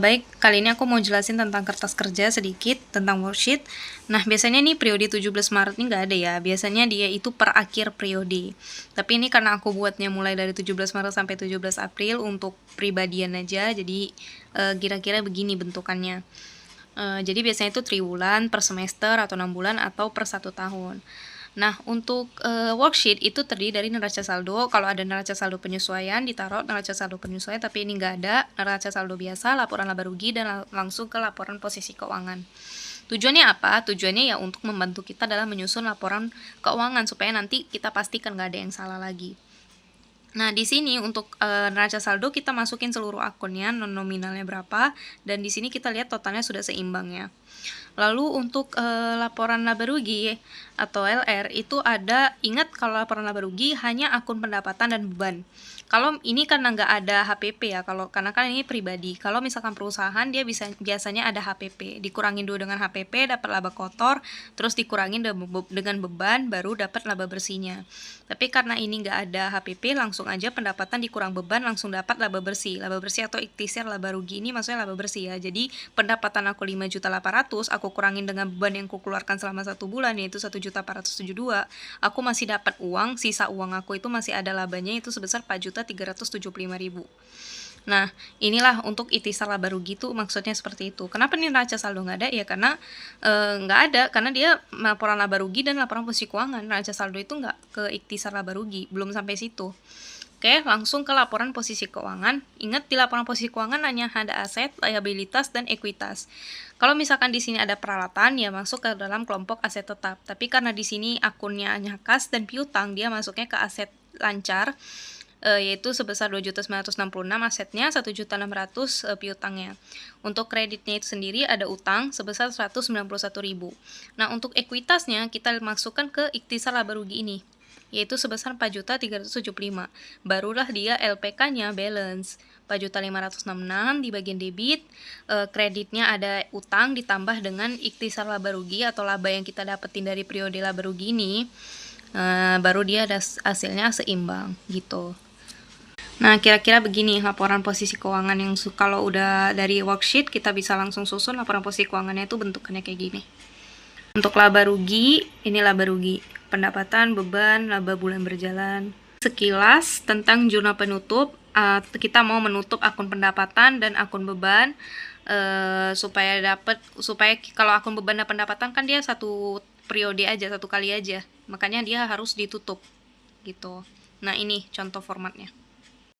Baik, kali ini aku mau jelasin tentang kertas kerja sedikit, tentang worksheet. Nah, biasanya nih periode 17 Maret ini nggak ada ya, biasanya dia itu per akhir periode. Tapi ini karena aku buatnya mulai dari 17 Maret sampai 17 April untuk pribadian aja, jadi kira-kira begini bentukannya. Jadi biasanya itu triwulan, per semester, atau 6 bulan, atau per 1 tahun. Nah, untuk worksheet itu terdiri dari neraca saldo. Kalau ada neraca saldo penyesuaian, ditaruh neraca saldo penyesuaian, tapi ini nggak ada. Neraca saldo biasa, laporan laba rugi, dan langsung ke laporan posisi keuangan. Tujuannya apa? Tujuannya ya untuk membantu kita dalam menyusun laporan keuangan, supaya nanti kita pastikan nggak ada yang salah lagi. Nah, di sini untuk neraca saldo kita masukin seluruh akunnya, nominalnya berapa, dan di sini kita lihat totalnya sudah seimbang ya. Lalu untuk laporan laba rugi atau LR itu ada, ingat kalau laporan laba rugi hanya akun pendapatan dan beban. Kalau ini karena nggak ada HPP ya, karena kan ini pribadi. Kalau misalkan perusahaan dia biasanya ada HPP, dikurangin dulu dengan HPP dapat laba kotor, terus dikurangin dengan beban baru dapat laba bersihnya. Tapi karena ini nggak ada HPP, langsung aja pendapatan dikurang beban langsung dapat laba bersih. Laba bersih atau ikhtisar laba rugi ini maksudnya laba bersih ya. Jadi pendapatan aku 5.800.000, aku kurangin dengan beban yang aku keluarkan selama 1 bulan yaitu 1.472.000, aku masih dapat uang, sisa uang aku itu masih ada labanya itu sebesar 4.375.000. Nah, inilah untuk ikhtisar laba rugi itu maksudnya seperti itu. Kenapa nih neraca saldo nggak ada? Ya karena nggak ada, karena dia laporan laba rugi dan laporan posisi keuangan. Neraca saldo itu nggak ke ikhtisar laba rugi, belum sampai situ. Oke, langsung ke laporan posisi keuangan. Ingat, di laporan posisi keuangan hanya ada aset, liabilitas, dan ekuitas. Kalau misalkan di sini ada peralatan, ya masuk ke dalam kelompok aset tetap. Tapi karena di sini akunnya hanya kas dan piutang, dia masuknya ke aset lancar, yaitu sebesar 2.966 asetnya, 1.600 piutangnya. Untuk kreditnya itu sendiri ada utang sebesar 191.000. Nah, untuk ekuitasnya kita masukkan ke ikhtisar laba rugi ini, yaitu sebesar 4.375. Barulah dia LPK-nya balance 4.566 di bagian debit, kreditnya ada utang ditambah dengan ikhtisar laba rugi atau laba yang kita dapetin dari periode laba rugi ini, baru dia ada hasilnya seimbang gitu. Nah, kira-kira begini laporan posisi keuangan yang kalau udah dari worksheet kita bisa langsung susun laporan posisi keuangannya itu bentukannya kayak gini. Untuk laba rugi, ini laba rugi, pendapatan, beban, laba bulan berjalan. Sekilas tentang jurnal penutup, kita mau menutup akun pendapatan dan akun beban supaya kalau akun beban dan pendapatan kan dia satu periode aja, satu kali aja, makanya dia harus ditutup gitu. Nah, ini contoh formatnya.